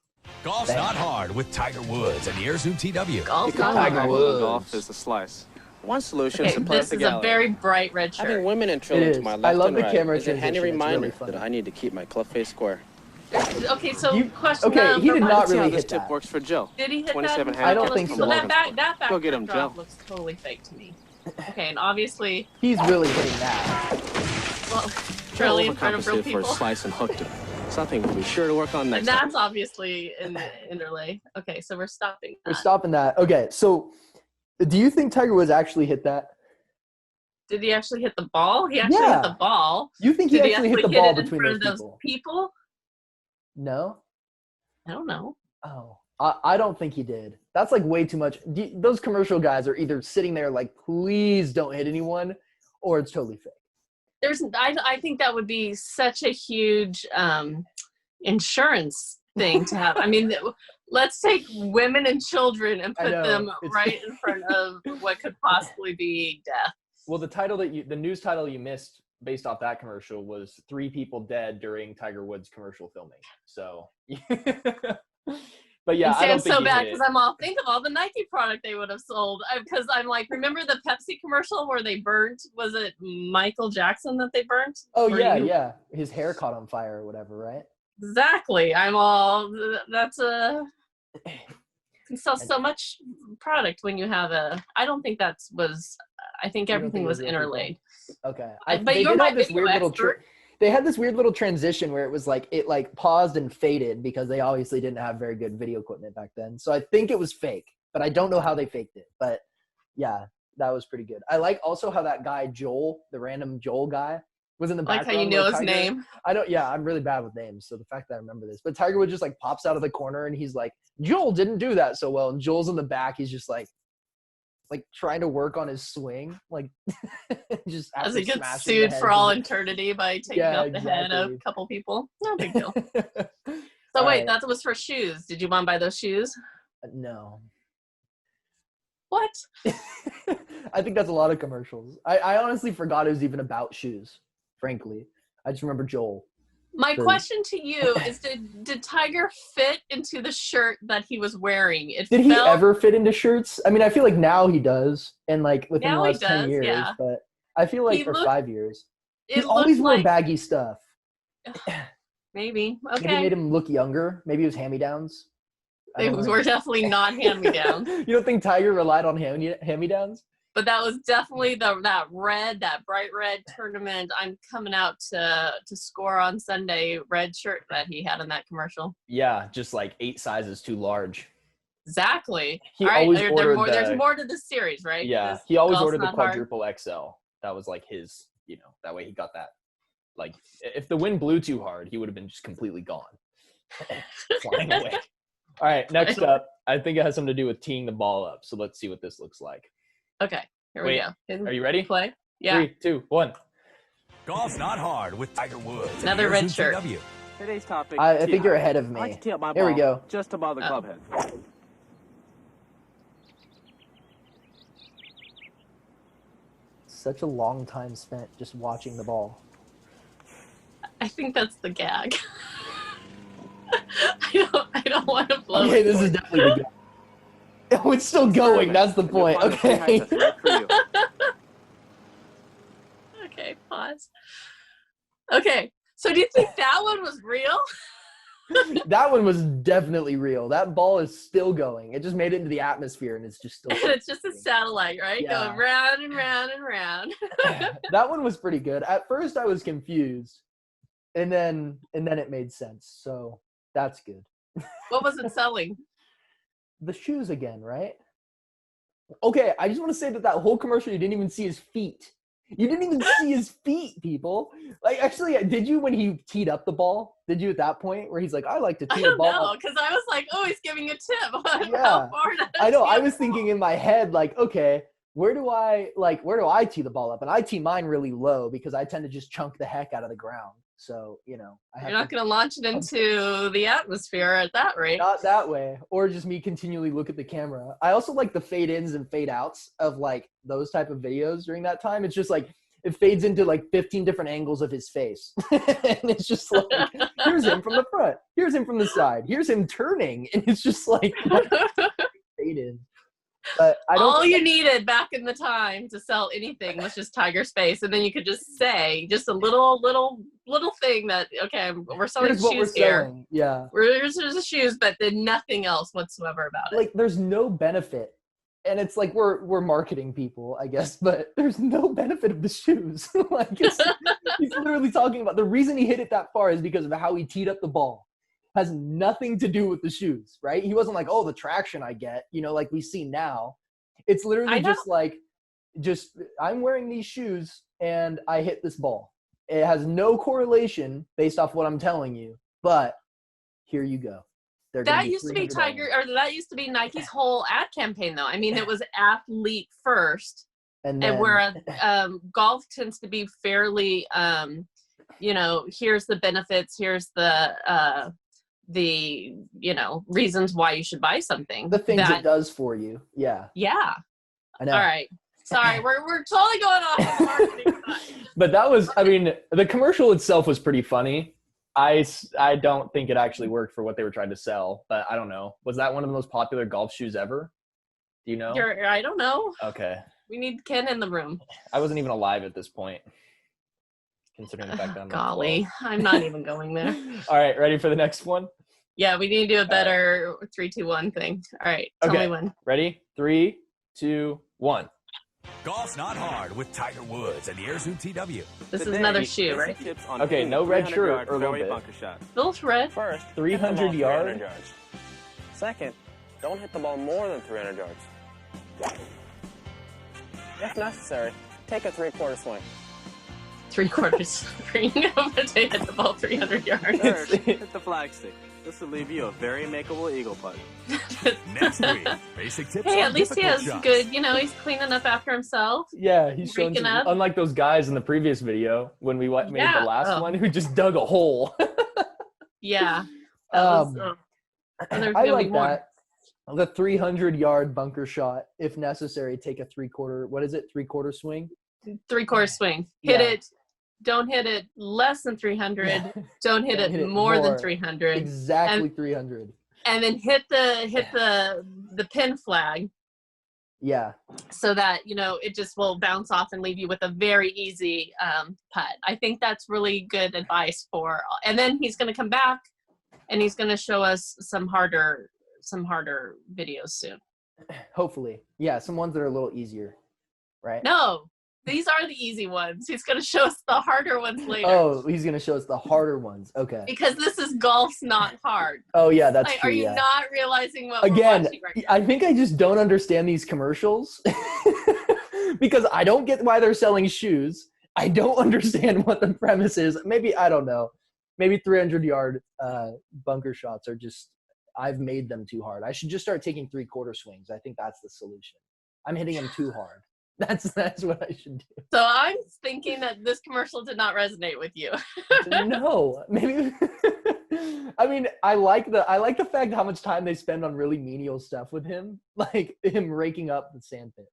Speaker 8: Golf's not hard with Tiger Woods and the Air Zoom TW.
Speaker 2: Golf's not hard.
Speaker 9: Tiger Woods. Golf is the slice. One solution is to plant the gallery.
Speaker 2: This is a very bright red shirt.
Speaker 9: Having women intro into my left
Speaker 1: I love
Speaker 9: and
Speaker 1: the
Speaker 9: right
Speaker 1: camera
Speaker 9: is a handy
Speaker 1: transition.
Speaker 9: reminder
Speaker 1: It's really
Speaker 9: that I need to keep my club face square.
Speaker 2: Okay, so question.
Speaker 1: Okay, he did not really
Speaker 9: how
Speaker 1: hit
Speaker 9: this
Speaker 1: that.
Speaker 9: tip works for Joe.
Speaker 2: Did he hit
Speaker 9: 27
Speaker 2: that?
Speaker 1: I don't think so.
Speaker 2: Well, that back
Speaker 9: Go get him,
Speaker 2: drop
Speaker 9: Joe.
Speaker 2: looks totally fake to me. Okay, and obviously
Speaker 1: he's really hitting that.
Speaker 2: well, really in front of real people.
Speaker 9: For a slice and hooked him. Something we'll be sure to work on next
Speaker 2: And
Speaker 9: time.
Speaker 2: that's obviously in the interlay. Okay, so we're stopping that.
Speaker 1: We're stopping that. Okay, so do you think Tiger Woods actually hit that?
Speaker 2: Did he actually hit the ball? He actually hit the ball.
Speaker 1: You think he
Speaker 2: Did
Speaker 1: actually hit the ball
Speaker 2: it
Speaker 1: between
Speaker 2: in front
Speaker 1: those
Speaker 2: of
Speaker 1: people?
Speaker 2: those people?
Speaker 1: No?
Speaker 2: I don't know.
Speaker 1: Oh, I don't think he did. That's like way too much. Those commercial guys are either sitting there like, please don't hit anyone, or it's totally fake.
Speaker 2: I think that would be such a huge insurance thing to have. I mean, Let's take women and children and put them
Speaker 1: It's-
Speaker 2: right in front of what could possibly be death.
Speaker 1: Well, the news title you missed based off that commercial was 3 people dead during Tiger Woods commercial filming. So, but yeah,
Speaker 2: It
Speaker 1: I don't
Speaker 2: sounds
Speaker 1: think
Speaker 2: so
Speaker 1: you
Speaker 2: bad
Speaker 1: hit
Speaker 2: because
Speaker 1: it.
Speaker 2: think of all the Nike product they would have sold. Because I'm like, remember the Pepsi commercial where they burnt? Was it Michael Jackson that they burnt?
Speaker 1: Oh
Speaker 2: Where
Speaker 1: yeah,
Speaker 2: you-
Speaker 1: yeah. His hair caught on fire or whatever, right?
Speaker 2: Exactly. I'm all. That's a. You can sell so much product when you have a. I don't think that was. I think
Speaker 1: You don't
Speaker 2: everything
Speaker 1: think it
Speaker 2: was
Speaker 1: was real people?
Speaker 2: interlaid.
Speaker 1: Okay.
Speaker 2: But
Speaker 1: they
Speaker 2: you're
Speaker 1: did
Speaker 2: my
Speaker 1: have this
Speaker 2: video
Speaker 1: weird little
Speaker 2: expert.
Speaker 1: they had this weird little transition where it was like it like paused and faded because they obviously didn't have very good video equipment back then. So I think it was fake, but I don't know how they faked it. But yeah, that was pretty good. I like also how that guy Joel, the random Joel guy, was in the
Speaker 2: Like
Speaker 1: background.
Speaker 2: how you know
Speaker 1: where
Speaker 2: his
Speaker 1: Tiger-
Speaker 2: name.
Speaker 1: I'm really bad with names, so the fact that I remember this. But Tiger Woods just like pops out of the corner and he's like, Joel didn't do that so well. And Joel's in the back, he's just like trying to work on his swing, like just
Speaker 2: As
Speaker 1: after
Speaker 2: he gets
Speaker 1: smashing the
Speaker 2: sued
Speaker 1: heads
Speaker 2: for
Speaker 1: of
Speaker 2: all
Speaker 1: the-
Speaker 2: eternity by taking
Speaker 1: Yeah,
Speaker 2: out the head of
Speaker 1: exactly.
Speaker 2: a couple people. No big deal. So
Speaker 1: All
Speaker 2: wait,
Speaker 1: right.
Speaker 2: that was for shoes. Did you want to buy those shoes?
Speaker 1: No.
Speaker 2: What?
Speaker 1: I think that's a lot of commercials. I honestly forgot it was even about shoes, frankly. I just remember Joel.
Speaker 2: My
Speaker 1: Sure.
Speaker 2: question to you is did Tiger fit into the shirt that he was wearing?
Speaker 1: Did he ever fit into shirts? I mean, I feel like now he does, and like within
Speaker 2: Now
Speaker 1: the
Speaker 2: he
Speaker 1: last 10
Speaker 2: does,
Speaker 1: years,
Speaker 2: yeah.
Speaker 1: but I feel like
Speaker 2: He
Speaker 1: for
Speaker 2: looked-
Speaker 1: 5 years. He
Speaker 2: It
Speaker 1: always
Speaker 2: looked
Speaker 1: wore
Speaker 2: like
Speaker 1: baggy stuff.
Speaker 2: maybe.
Speaker 1: Maybe it
Speaker 2: Okay.
Speaker 1: made him look younger. Maybe it was hand-me-downs. I
Speaker 2: They
Speaker 1: don't know.
Speaker 2: were definitely not hand-me-downs.
Speaker 1: You don't think Tiger relied on hand-me-downs?
Speaker 2: But that was definitely that bright red tournament. I'm coming out to score on Sunday red shirt that he had in that commercial.
Speaker 1: Yeah, just like 8 sizes too large.
Speaker 2: Exactly.
Speaker 1: He
Speaker 2: All right,
Speaker 1: always ordered
Speaker 2: there's more to this series, right?
Speaker 1: Yeah,
Speaker 2: This
Speaker 1: he always
Speaker 2: golf's
Speaker 1: ordered the
Speaker 2: not hard.
Speaker 1: quadruple XL. That was like his, that way he got that. Like, if the wind blew too hard, he would have been just completely gone. Flying away. All right, next up, I think it has something to do with teeing the ball up. So let's see what this looks like.
Speaker 2: Okay, here
Speaker 1: Wait,
Speaker 2: we go.
Speaker 1: Are you ready?
Speaker 2: Play? Yeah.
Speaker 1: 3, 2, 1.
Speaker 8: Golf's not hard with Tiger Woods. and
Speaker 2: Another red
Speaker 8: Airzone
Speaker 2: shirt.
Speaker 8: TW.
Speaker 9: Today's topic.
Speaker 1: I
Speaker 9: tee
Speaker 1: think you're
Speaker 9: up.
Speaker 1: ahead of
Speaker 9: I like
Speaker 1: me.
Speaker 9: to tee up my
Speaker 1: Here we
Speaker 9: ball
Speaker 1: go.
Speaker 9: just above the club head.
Speaker 1: Such a long time spent just watching the ball.
Speaker 2: I think that's the gag. I don't want to blow
Speaker 1: Okay,
Speaker 2: it.
Speaker 1: this is definitely the go. Oh, it's still going. That's the point.
Speaker 9: You'll find the tee
Speaker 1: Okay.
Speaker 9: height's a threat for you.
Speaker 2: Okay, pause. Okay, so do you think that one was real?
Speaker 1: That one was definitely real. That ball is still going. It just made it into the atmosphere, and it's just still.
Speaker 2: And it's just a satellite, right?
Speaker 1: Yeah.
Speaker 2: Going round and round and round.
Speaker 1: That one was pretty good. At first, I was confused, and then it made sense. So that's good.
Speaker 2: What was it selling?
Speaker 1: The shoes again, right? Okay, I just want to say that whole commercial, you didn't even see his feet. You didn't even see his feet, people. Like, actually, did you when he teed up the ball? Did you at that point where he's like, I like to
Speaker 2: I
Speaker 1: tee the
Speaker 2: don't
Speaker 1: ball
Speaker 2: know,
Speaker 1: up?
Speaker 2: because I was like, oh, he's giving a tip.
Speaker 1: Yeah.
Speaker 2: How far does
Speaker 1: I know.
Speaker 2: he
Speaker 1: I
Speaker 2: have
Speaker 1: was
Speaker 2: to
Speaker 1: thinking
Speaker 2: go?
Speaker 1: in my head, like, okay, where do I tee the ball up? And I tee mine really low because I tend to just chunk the heck out of the ground. So, I have
Speaker 2: You're not going to launch it into the atmosphere at that rate.
Speaker 1: not that way, or just me continually look at the camera. I also like the fade ins and fade outs of like those type of videos during that time. It's just like it fades into like 15 different angles of his face. And it's just like, here's him from the front, here's him from the side, here's him turning. And it's just like faded. But I don't
Speaker 2: All you needed back in the time to sell anything was just Tiger's face, and then you could just say just a little thing that we're selling
Speaker 1: here's what we're
Speaker 2: shoes here.
Speaker 1: selling. Yeah.
Speaker 2: Here's the shoes, but then nothing else whatsoever about it.
Speaker 1: Like there's no benefit. And it's like we're marketing people, I guess, but there's no benefit of the shoes. Like he's literally talking about the reason he hit it that far is because of how he teed up the ball. Has nothing to do with the shoes, right? He wasn't like, oh, the traction I get, like we see now. It's literally just like, I'm wearing these shoes and I hit this ball. It has no correlation based off what I'm telling you, but here you go.
Speaker 2: That used to be that used to be Nike's whole ad campaign, though. I mean, it was athlete first, and whereas golf tends to be fairly, here's the benefits, here's the reasons why you should buy something.
Speaker 1: The things it does for you. Yeah.
Speaker 2: Yeah.
Speaker 1: I know.
Speaker 2: All right. Sorry, we're totally going off on the marketing side.
Speaker 1: But the commercial itself was pretty funny. I don't think it actually worked for what they were trying to sell, but I don't know. Was that one of the most popular golf shoes ever? Do you know?
Speaker 2: I don't know.
Speaker 1: Okay.
Speaker 2: We need Ken in the room.
Speaker 1: I wasn't even alive at this point, considering the fact that I'm
Speaker 2: golly, I'm not even going there.
Speaker 1: All right, ready for the next one?
Speaker 2: Yeah, we need to do a better 3, 2, 1 thing. All right, tell me when.
Speaker 1: Ready? 3, 2, 1.
Speaker 8: Golf's not hard with Tiger Woods and the Air Zoom TW.
Speaker 2: This is another shoe, right?
Speaker 1: Okay, no red shirt or a little bit.
Speaker 2: Phil's red.
Speaker 9: First,
Speaker 1: 300 yards.
Speaker 9: Second, don't hit the ball more than 300 yards. If necessary, take a 3/4 swing.
Speaker 2: 3/4 swing. Take the ball 300 yards.
Speaker 9: Third, hit the flagstick. This will leave you a very makeable eagle putt.
Speaker 8: Next week, basic tips.
Speaker 2: Hey,
Speaker 8: on
Speaker 2: at least he has
Speaker 8: difficult
Speaker 2: good,
Speaker 8: shots.
Speaker 2: he's cleaning up after himself.
Speaker 1: Yeah, he's showing
Speaker 2: Raking up.
Speaker 1: unlike those guys in the previous video when we made the last one who just dug a hole.
Speaker 2: Yeah. And there's
Speaker 1: I
Speaker 2: gonna
Speaker 1: like
Speaker 2: be more.
Speaker 1: that. The 300-yard bunker shot, if necessary, take a 3/4 swing?
Speaker 2: 3/4 swing. Hit it. Don't hit it less than 300. Don't hit it more than 300.
Speaker 1: Exactly 300.
Speaker 2: And then hit the pin flag.
Speaker 1: Yeah.
Speaker 2: So that, it just will bounce off and leave you with a very easy putt. I think that's really good advice and then he's going to come back and he's going to show us some harder videos soon.
Speaker 1: Hopefully. Yeah, some ones that are a little easier, right?
Speaker 2: No, these are the easy ones. He's going to show us the harder ones later.
Speaker 1: Oh, he's going to show us the harder ones. Okay.
Speaker 2: Because this is golf's not hard.
Speaker 1: Oh, yeah, that's true.
Speaker 2: Are you not realizing what we're
Speaker 1: Again,
Speaker 2: watching right now?
Speaker 1: I think I just don't understand these commercials because I don't get why they're selling shoes. I don't understand what the premise is. Maybe, I don't know. Maybe 300-yard bunker shots are just, I've made them too hard. I should just start taking 3/4 swings. I think that's the solution. I'm hitting them too hard. That's what I should do.
Speaker 2: So I'm thinking that this commercial did not resonate with you.
Speaker 1: No, maybe. I mean, I like the fact how much time they spend on really menial stuff with him, like him raking up the sandpit.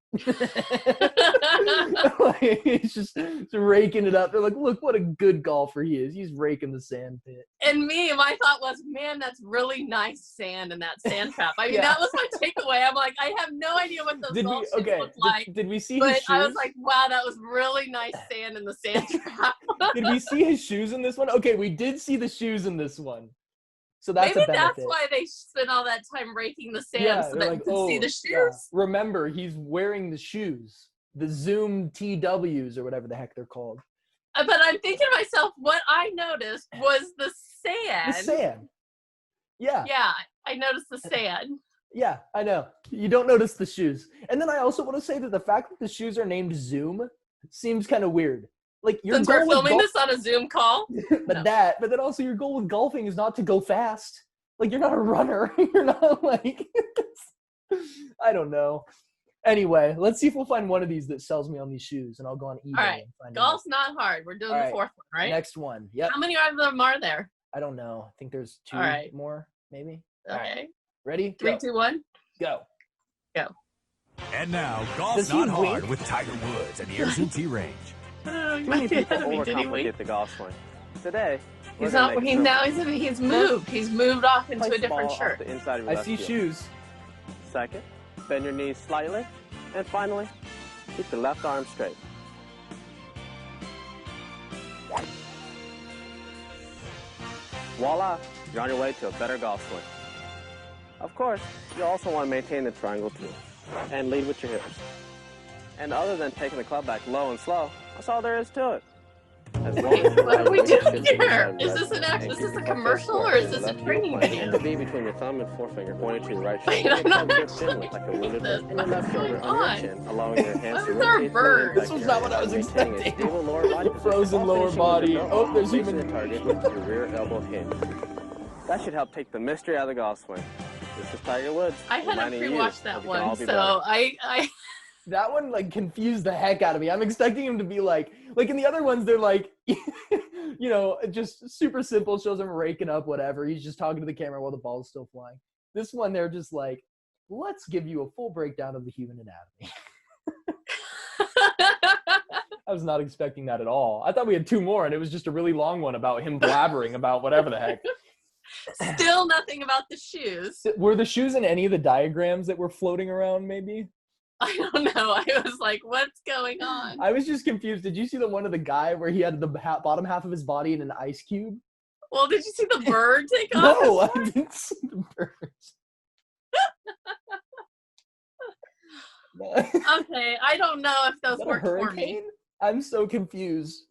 Speaker 1: Like, he's just raking it up. They're like, look what a good golfer he is. He's raking the sandpit.
Speaker 2: And my thought was, man, that's really nice sand in that sand trap. I mean, that was my takeaway. I'm like, I have no idea what those golf shoes look like.
Speaker 1: Did we see
Speaker 2: but
Speaker 1: his shoes?
Speaker 2: I was like, wow, that was really nice sand in the sand trap.
Speaker 1: Did we see his shoes in this one? Okay, we did see the shoes in this one. So that's
Speaker 2: maybe
Speaker 1: a benefit.
Speaker 2: that's why they spent all that time raking the sand so that you could see the shoes.
Speaker 1: Yeah. Remember, he's wearing the shoes, the Zoom TWs or whatever the heck they're called.
Speaker 2: But I'm thinking to myself, what I noticed was the sand.
Speaker 1: The sand. Yeah.
Speaker 2: Yeah, I noticed the sand.
Speaker 1: Yeah, I know. You don't notice the shoes. And then I also want to say that the fact that the shoes are named Zoom seems kind of weird. Like
Speaker 2: since we're filming this on a Zoom call.
Speaker 1: but then also your goal with golfing is not to go fast. Like you're not a runner. You're not like I don't know. Anyway, let's see if we'll find one of these that sells me on these shoes, and I'll go on eBay.
Speaker 2: All right,
Speaker 1: and find
Speaker 2: golf's not hard. We're doing the fourth one, right?
Speaker 1: Next one. Yep.
Speaker 2: How many of them are there?
Speaker 1: I don't know. I think there's 2 more, maybe.
Speaker 2: Okay.
Speaker 1: Right. Ready?
Speaker 2: 3, 2, 1.
Speaker 1: Go.
Speaker 2: Go.
Speaker 8: And now, golf's not hard with Tiger Woods and the Air Zoom T range.
Speaker 9: Many people overcomplicate the golf swing. Today,
Speaker 2: he's not. He's moved. He's moved off into a different shirt.
Speaker 1: I see shoes.
Speaker 9: Second, bend your knees slightly, and finally, keep your left arm straight. Voila! You're on your way to a better golf swing. Of course, you also want to maintain the triangle too, and lead with your hips. And other than taking the club back low and slow, that's all there is to it.
Speaker 2: What are we doing here? Is this a commercial or is this a training video?
Speaker 9: The V between your thumb and forefinger pointing to your right shoulder.
Speaker 2: Wait, I'm not
Speaker 9: actually like a wounded bird. And your left shoulder on your chin, allowing your hands to
Speaker 2: rotate.
Speaker 1: This was not what I was expecting. Frozen lower body. Oh, there's even
Speaker 9: target with your rear elbow hinge. That should help take the mystery out of the golf swing. This is Tiger Woods.
Speaker 2: I had to pre-watch that one, so I
Speaker 1: that one like confused the heck out of me. I'm expecting him to be like in the other ones they're like you know, just super simple, shows him raking up whatever. He's just talking to the camera while the ball's still flying. This one, they're just like, let's give you a full breakdown of the human anatomy. I was not expecting that at all. I thought we had 2 more, and it was just a really long one about him blabbering about whatever the heck.
Speaker 2: Still nothing about the shoes.
Speaker 1: Were the shoes in any of the diagrams that were floating around, maybe?
Speaker 2: I don't know. I was like, what's going on?
Speaker 1: I was just confused. Did you see the one of the guy where he had the bottom half of his body in an ice cube?
Speaker 2: Well, did you see the bird take off?
Speaker 1: No, I didn't see the birds.
Speaker 2: Okay, I don't know if those worked for me.
Speaker 1: I'm so confused.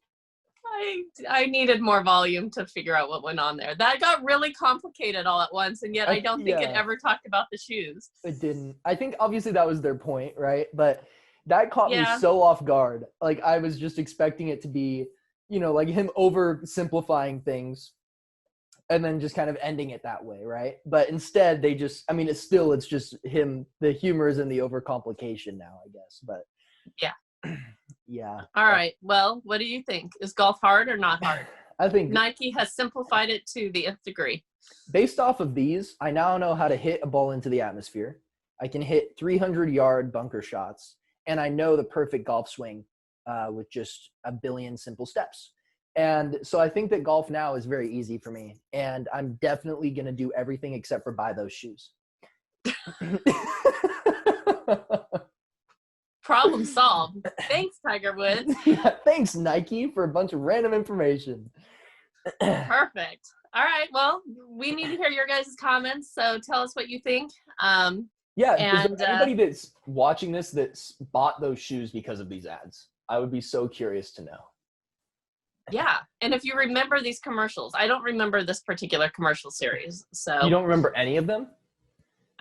Speaker 2: I needed more volume to figure out what went on there. That got really complicated all at once, and yet I don't think it ever talked about the shoes.
Speaker 1: It didn't. I think obviously that was their point, right? But that caught me so off guard. Like, I was just expecting it to be, you know, like him oversimplifying things and then just kind of ending it that way, right? But instead they just, I mean, it's just him, the humor is in the overcomplication now, I guess. But
Speaker 2: yeah.
Speaker 1: Yeah.
Speaker 2: All right. Well, what do you think? Is golf hard or not hard?
Speaker 1: I think
Speaker 2: Nike has simplified it to the nth degree.
Speaker 1: Based off of these, I now know how to hit a ball into the atmosphere. I can hit 300-yard bunker shots, and I know the perfect golf swing with just a billion simple steps. And so I think that golf now is very easy for me, and I'm definitely going to do everything except for buy those shoes.
Speaker 2: Problem solved. Thanks, Tiger Woods.
Speaker 1: Yeah, thanks, Nike, for a bunch of random information.
Speaker 2: Perfect. All right. Well, we need to hear your guys' comments, so tell us what you think.
Speaker 1: Yeah, and is there anybody that's watching this that's bought those shoes because of these ads? I would be so curious to know.
Speaker 2: Yeah, and if you remember these commercials, I don't remember this particular commercial series. So
Speaker 1: you don't remember any of them?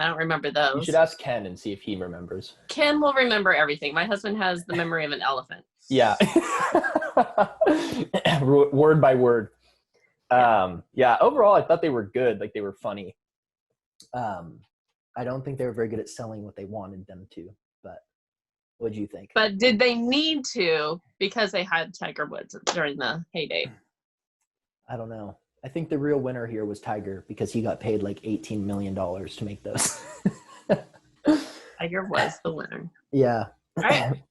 Speaker 2: I don't remember those.
Speaker 1: You should ask Ken and see if he remembers.
Speaker 2: Ken will remember everything. My husband has the memory of an elephant.
Speaker 1: Yeah. Word by word. Yeah, overall, I thought they were good. Like, they were funny. I don't think they were very good at selling what they wanted them to, but what do you think?
Speaker 2: But did they need to because they had Tiger Woods during the heyday?
Speaker 1: I don't know. I think the real winner here was Tiger because he got paid like $18 million to make those.
Speaker 2: Tiger was the winner.
Speaker 1: Yeah.
Speaker 2: All right.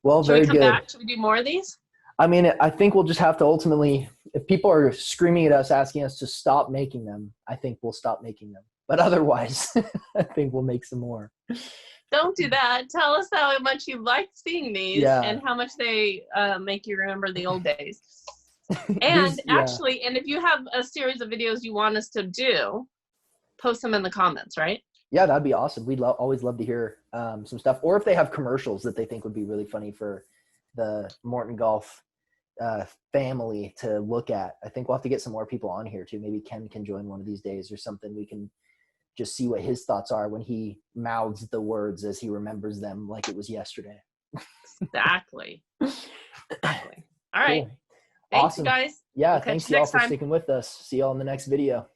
Speaker 1: Well,
Speaker 2: Should
Speaker 1: very
Speaker 2: we come
Speaker 1: good.
Speaker 2: back? Should we do more of these?
Speaker 1: I mean, I think we'll just have to ultimately, if people are screaming at us, asking us to stop making them, I think we'll stop making them. But otherwise, I think we'll make some more.
Speaker 2: Don't do that. Tell us how much you liked seeing these and how much they make you remember the old days. And actually, and if you have a series of videos you want us to do, post them in the comments, right?
Speaker 1: Yeah, that'd be awesome. We'd always love to hear some stuff. Or if they have commercials that they think would be really funny for the Morton Golf family to look at. I think we'll have to get some more people on here too. Maybe Ken can join one of these days or something. We can just see what his thoughts are when he mouths the words as he remembers them like it was yesterday.
Speaker 2: Exactly. All right.
Speaker 1: Cool.
Speaker 2: Thanks,
Speaker 1: Awesome.
Speaker 2: guys.
Speaker 1: Yeah,
Speaker 2: we'll
Speaker 1: thanks y'all for sticking with us. See y'all in the next video.